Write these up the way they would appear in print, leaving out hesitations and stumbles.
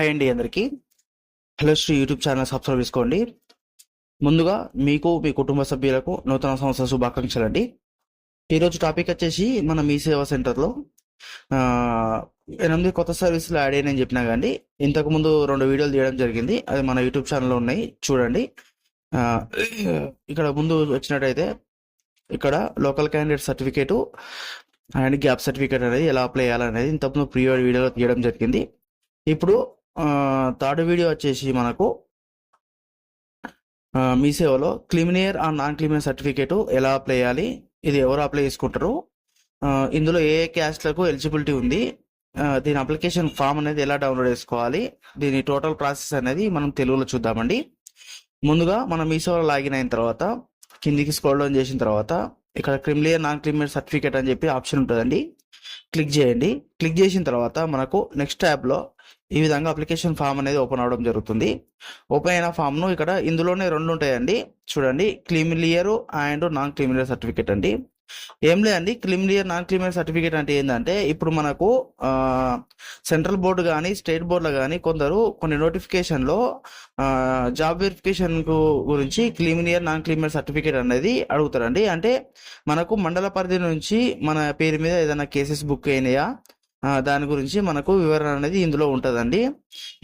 Hi అండి అందరికీ. Hello Shri YouTube channel subscribe చేసుకోండి. ముందుగా మీకు మీ కుటుంబ సభ్యులకు నూతన సంవత్సర శుభాకాంక్షలు అండి. ఈరోజు టాపిక్ వచ్చేసి మన మీ సేవా సెంటర్లో 8 కొత్త సర్వీసులు యాడ్ అయ్యాయని చెప్పినా కానీ ఇంతకుముందు 2 వీడియోలు తీయడం జరిగింది. అది మన యూట్యూబ్ ఛానల్లో ఉన్నాయి, చూడండి. ఆ, ఇక్కడ ముందు వచ్చినట్టయితే ఇక్కడ local candidate certificate and gap certificate అనేది ఎలా అప్లై చేయాలనేది ఇంతకుముందు వీడియోలో తీయడం జరిగింది. ఇప్పుడు థర్డ్ వీడియో వచ్చేసి మనకు మీ సేవలో క్రిమినియర్ అండ్ నాన్ క్రిమినియర్ సర్టిఫికేట్ ఎలా అప్లై చేయాలి, ఇది ఎవరు అప్లై చేసుకుంటారు, ఇందులో ఏ క్యాస్ట్లకు ఎలిజిబిలిటీ ఉంది, దీని అప్లికేషన్ ఫామ్ అనేది ఎలా డౌన్లోడ్ చేసుకోవాలి, దీని టోటల్ ప్రాసెస్ అనేది మనం తెలుగులో చూద్దామండి. ముందుగా మనం మీ సేవలో లాగిన్ అయిన తర్వాత కిందికి స్క్రోల్ డౌన్ చేసిన తర్వాత ఇక్కడ క్రిమినియర్ నాన్ క్రిమినియర్ సర్టిఫికేట్ అని చెప్పి ఆప్షన్ ఉంటుందండి. క్లిక్ చేయండి. క్లిక్ చేసిన తర్వాత మనకు నెక్స్ట్ ట్యాబ్లో ఈ విధంగా అప్లికేషన్ ఫామ్ అనేది ఓపెన్ అవడం జరుగుతుంది. ఓపెన్ అయిన ఫామ్ను ఇక్కడ ఇందులోనే 2 ఉంటాయండి, చూడండి. క్రిమినియర్ అండ్ నాన్ క్రిమినియర్ సర్టిఫికేట్ అండి. ఏం లేదండి, క్రిమినియర్ నాన్ క్రిమినియర్ సర్టిఫికేట్ అంటే ఏంటంటే ఇప్పుడు మనకు సెంట్రల్ బోర్డు కానీ స్టేట్ బోర్డులో కానీ కొన్ని నోటిఫికేషన్లో జాబ్ వెరిఫికేషన్ గురించి క్రిమినియర్ నాన్ క్రిమినియర్ సర్టిఫికేట్ అనేది అడుగుతారండి. అంటే మనకు మండల పరిధి నుంచి మన పేరు మీద ఏదైనా కేసెస్ బుక్ అయినాయా, దాని గురించి మనకు వివరణ అనేది ఇందులో ఉంటుందండి.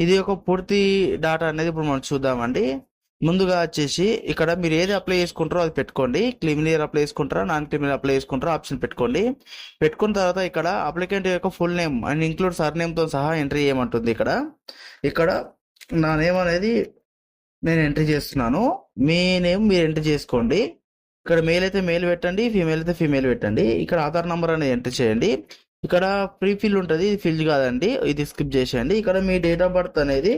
ఇది ఒక పూర్తి డాటా అనేది ఇప్పుడు మనం చూద్దామండి. ముందుగా వచ్చేసి ఇక్కడ మీరు ఏది అప్లై చేసుకుంటారో అది పెట్టుకోండి. క్రిమినియర్ అప్లై చేసుకుంటారా నాన్ క్రిమినియర్ అప్లై చేసుకుంటారా ఆప్షన్ పెట్టుకోండి. పెట్టుకున్న తర్వాత ఇక్కడ అప్లికెంట్ యొక్క ఫుల్ నేమ్ అండ్ ఇంక్లూడ్ సర్నేమ్తో సహా ఎంట్రీ చేయమంటుంది. ఇక్కడ నా నేమ్ అనేది నేను ఎంట్రీ చేస్తున్నాను, మీ నేమ్ మీరు ఎంట్రీ చేసుకోండి. ఇక్కడ మేల్ అయితే మేల్ పెట్టండి, ఫీమేల్ అయితే ఫీమేల్ పెట్టండి. ఇక్కడ ఆధార్ నెంబర్ అనేది ఎంట్రీ చేయండి. ఇక్కడ ప్రీ ఫిల్ ఉంటుంది, ఇది ఫిల్ కాదండి, ఇది స్కిప్ చేసేయండి. ఇక్కడ మీ డేట్ ఆఫ్ బర్త్ అనేది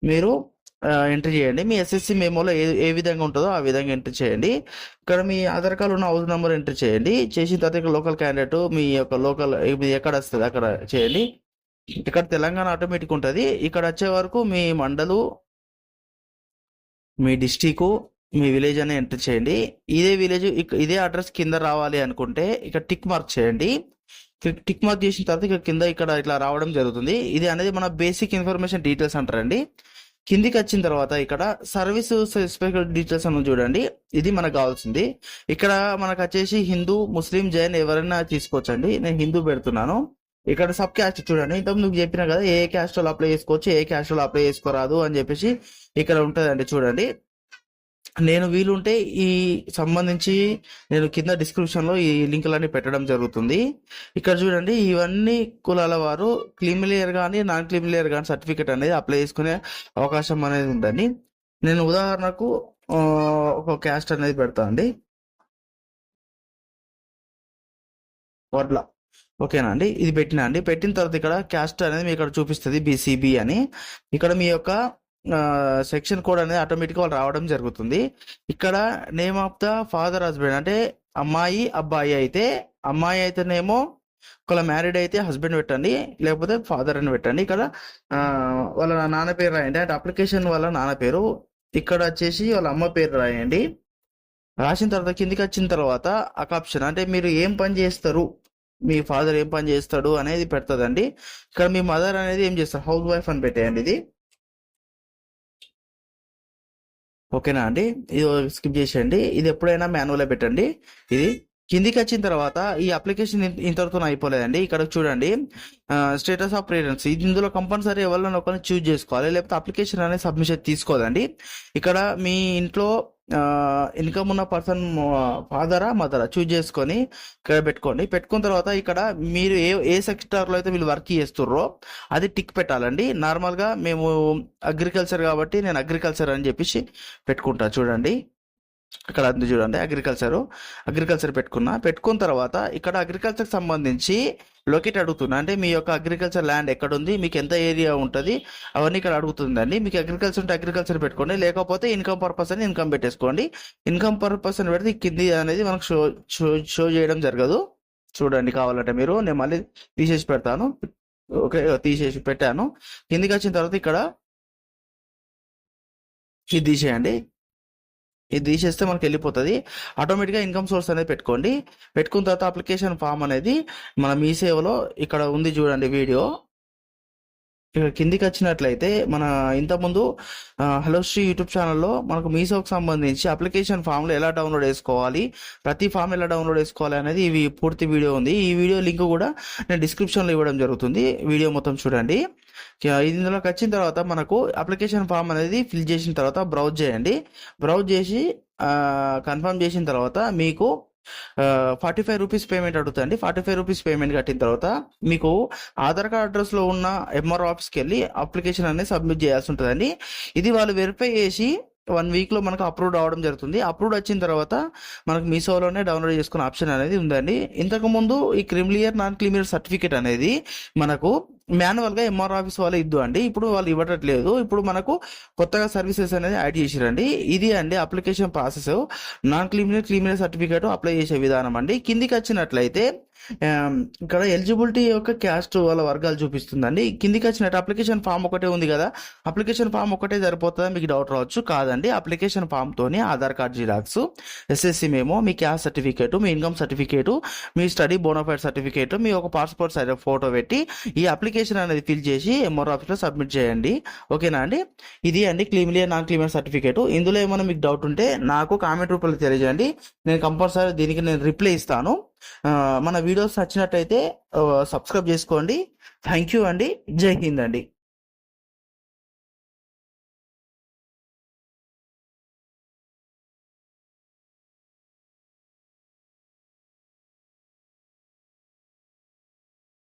మీరు ఎంట్రీ చేయండి. మీ ఎస్ఎస్సి మెమోలో ఏ విధంగా ఉంటుందో ఆ విధంగా ఎంట్రీ చేయండి. ఇక్కడ మీ ఆధార్ కార్డు ఉన్న హౌస్ నెంబర్ ఎంట్రీ చేయండి. చేసిన తర్వాత ఇక్కడ లోకల్ క్యాండిడేట్ మీ యొక్క లోకల్ ఎక్కడ వస్తుంది అక్కడ చేయండి. ఇక్కడ తెలంగాణ ఆటోమేటిక్ ఉంటుంది. ఇక్కడ వచ్చే వరకు మీ మండలు, మీ డిస్టిక్, మీ విలేజ్ అని ఎంట్రీ చేయండి. ఇదే విలేజ్ ఇదే అడ్రస్ కింద రావాలి అనుకుంటే ఇక్కడ టిక్ మార్క్ చేయండి. టిక్ మార్క్ చేసిన తర్వాత ఇక్కడ కింద ఇట్లా రావడం జరుగుతుంది. ఇది అనేది మన బేసిక్ ఇన్ఫర్మేషన్ డీటెయిల్స్ అంటారండి. కిందికి వచ్చిన తర్వాత ఇక్కడ సర్వీస్ స్పెసిఫిక్ డీటెయిల్స్ అని చూడండి, ఇది మనకు కావాల్సింది. ఇక్కడ మనకు వచ్చేసి హిందూ, ముస్లిం, జైన్ ఎవరైనా తీసుకోవచ్చండి. నేను హిందూ పెడుతున్నాను. ఇక్కడ సబ్ క్యాస్ట్ చూడండి, ఇంతకు నువ్వు చెప్పినా కదా ఏ క్యాస్ట్ వాళ్ళు అప్లై చేసుకోవచ్చు, ఏ క్యాస్ట్ వాళ్ళు అప్లై చేసుకోరాదు అని చెప్పేసి ఇక్కడ ఉంటుందండి. చూడండి, నేను వీలుంటే ఈ సంబంధించి నేను కింద డిస్క్రిప్షన్లో ఈ లింకులన్నీ పెట్టడం జరుగుతుంది. ఇక్కడ చూడండి, ఇవన్నీ కులాల వారు క్రిమినియర్ కానీ నాన్ క్రిమినియర్ కానీ సర్టిఫికేట్ అనేది అప్లై చేసుకునే అవకాశం అనేది ఉందండి. నేను ఉదాహరణకు ఒక క్యాస్ట్ అనేది పెడతా అండి, వడ్ల. ఓకేనా అండి, ఇది పెట్టినా అండి. పెట్టిన తర్వాత ఇక్కడ క్యాస్ట్ అనేది మీకు ఇక్కడ చూపిస్తుంది బీసీబీ అని. ఇక్కడ మీ యొక్క సెక్షన్ కోడ్ అనేది ఆటోమేటిక్గా వాళ్ళు రావడం జరుగుతుంది. ఇక్కడ name of the father husband అంటే అమ్మాయి అబ్బాయి అయితే, అమ్మాయి అయితేనేమో ఒకవేళ మ్యారీడ్ అయితే హస్బెండ్ పెట్టండి, లేకపోతే ఫాదర్ అని పెట్టండి. ఇక్కడ వాళ్ళ నాన్న పేరు రాయండి, అంటే అప్లికేషన్ వాళ్ళ నాన్న పేరు. ఇక్కడ వచ్చేసి వాళ్ళ అమ్మ పేరు రాయండి. రాసిన తర్వాత కిందికి వచ్చిన తర్వాత ఒక ఆప్షన్ అంటే మీరు ఏం పని చేస్తారు, మీ ఫాదర్ ఏం పని చేస్తాడు అనేది పెడుతుందండి. ఇక్కడ మీ మదర్ అనేది ఏం చేస్తారు, హౌస్ వైఫ్ అని పెట్టేయండి. ఇది ఓకేనా అండి, ఇది స్కిప్ చేసేయండి. ఇది ఎప్పుడైనా మాన్యువల్గా పెట్టండి. ఇది కిందికి వచ్చిన తర్వాత ఈ అప్లికేషన్ ఇంతవరకు అయిపోలేదండి. ఇక్కడ చూడండి స్టేటస్ ఆఫ్ పేరెంట్స్, ఇది ఇందులో కంపల్సరీ ఎవరినైనా ఒకరిని చూజ్ చేసుకోవాలి, లేకపోతే అప్లికేషన్ అనేది సబ్మిషన్ తీసుకోదండి. ఇక్కడ మీ ఇంట్లో ఇన్కమ్ ఉన్న పర్సన్ ఫాదరా మదరా చూజ్ చేసుకొని ఇక్కడ పెట్టుకోండి. పెట్టుకున్న తర్వాత ఇక్కడ మీరు ఏ సెక్టార్లో అయితే వీళ్ళు వర్క్ చేస్తుర్రో అది టిక్ పెట్టాలండి. నార్మల్గా మేము అగ్రికల్చర్ కాబట్టి నేను అగ్రికల్చర్ అని చెప్పేసి పెట్టుకుంటా. చూడండి ఇక్కడ అందు చూడండి, అగ్రికల్చర్ పెట్టుకున్న తర్వాత ఇక్కడ అగ్రికల్చర్కి సంబంధించి లొకేట్ అడుగుతున్నా, అంటే మీ యొక్క అగ్రికల్చర్ ల్యాండ్ ఎక్కడుంది, మీకు ఎంత ఏరియా ఉంటుంది అవన్నీ ఇక్కడ అడుగుతుందండి. మీకు అగ్రికల్చర్ ఉంటే అగ్రికల్చర్ పెట్టుకోండి, లేకపోతే ఇన్కమ్ పర్పస్ అని ఇన్కమ్ పెట్టేసుకోండి. ఇన్కమ్ పర్పస్ అని పెడితే కింది అనేది మనకు షో చేయడం జరగదు. చూడండి, కావాలంటే మీరు, నేను మళ్ళీ తీసేసి పెడతాను. ఓకే, తీసేసి పెట్టాను. కిందికి వచ్చిన తర్వాత ఇక్కడ ఇది తీసేయండి. ఇది తీసేస్తే మనకి వెళ్ళిపోతుంది. ఆటోమేటిక్గా ఇన్కమ్ సోర్స్ అనేది పెట్టుకోండి. పెట్టుకున్న తర్వాత అప్లికేషన్ ఫామ్ అనేది మన మీ సేవలో ఇక్కడ ఉంది చూడండి వీడియో. ఇక కిందికి వచ్చినట్లయితే మన ఇంతకుముందు హలో శ్రీ యూట్యూబ్ ఛానల్లో మనకు మీసోకి సంబంధించి అప్లికేషన్ ఫామ్లు ఎలా డౌన్లోడ్ చేసుకోవాలి, ప్రతి ఫామ్ ఎలా డౌన్లోడ్ చేసుకోవాలి అనేది ఇవి పూర్తి వీడియో ఉంది. ఈ వీడియో లింక్ కూడా నేను డిస్క్రిప్షన్లో ఇవ్వడం జరుగుతుంది. వీడియో మొత్తం చూడండి. ఇందులోకి వచ్చిన తర్వాత మనకు అప్లికేషన్ ఫామ్ అనేది ఫిల్ చేసిన తర్వాత బ్రౌజ్ చేయండి. బ్రౌజ్ చేసి కన్ఫర్మ్ చేసిన తర్వాత మీకు 45 రూపీస్ పేమెంట్ అడుగుతుంది. 45 రూపీస్ పేమెంట్ కట్టిన తర్వాత మీకు ఆధార్ కార్డ్ అడ్రస్లో ఉన్న ఎంఆర్ఓ ఆఫీస్కి వెళ్ళి అప్లికేషన్ అనేది సబ్మిట్ చేయాల్సి ఉంటుందండి. ఇది వాళ్ళు వెరిఫై చేసి 1 వీక్లో మనకు అప్రూవ్ అవడం జరుగుతుంది. అప్రూవ్ వచ్చిన తర్వాత మనకు మీషోలోనే డౌన్లోడ్ చేసుకునే ఆప్షన్ అనేది ఉందండి. ఇంతకుముందు ఈ క్రిమిలియర్ నాన్ క్రిమిలియర్ సర్టిఫికేట్ అనేది మనకు మాన్యువల్గా ఎంఆర్ఓ ఆఫీస్ వాళ్ళు ఇద్దు అండి. ఇప్పుడు వాళ్ళు ఇవ్వట్లేదు. ఇప్పుడు మనకు కొత్తగా సర్వీసెస్ అనేది యాడ్ చేసిరండి. ఇది అండి application process. Non creamy layer certificate apply చేసే విధానం అండి. కిందికి వచ్చినట్లయితే ఇక్కడ ఎలిజిబిలిటీ యొక్క క్యాస్ట్ వాళ్ళ వర్గాలు చూపిస్తుందండి. కిందికి వచ్చినట్టు అప్లికేషన్ ఫామ్ ఒకటే ఉంది కదా, అప్లికేషన్ ఫామ్ ఒకటే సరిపోతుందా మీకు డౌట్ రావచ్చు. కాదండి, అప్లికేషన్ ఫామ్ తోని Aadhaar card xerox, SSC memo, మీ క్యాస్ట్ సర్టిఫికేట్, మీ ఇన్కమ్ సర్టిఫికేట్, మీ స్టడీ బోనఫైడ్ సర్టిఫికేట్, మీ ఒక పాస్పోర్ట్ సైజ్ ఫోటో పెట్టి ఈ అప్లికేషన్ అనేది ఫిల్ చేసి ఎంఆర్ఓ ఆఫీస్లో సబ్మిట్ చేయండి. ఓకేనా అండి. ఇది అండి క్రిమిలియర్ నాన్ క్రిమిలియర్ సర్టిఫికేట్. ఇందులో ఏమైనా మీకు డౌట్ ఉంటే నాకు కామెంట్ రూపంలో తెలియజేయండి. నేను కంపల్సరీ దీనికి నేను రిప్లై ఇస్తాను. మన వీడియోస్ నచ్చినట్టయితే సబ్స్క్రైబ్ చేసుకోండి. థ్యాంక్ యూ అండి. జై హింద్ అండి.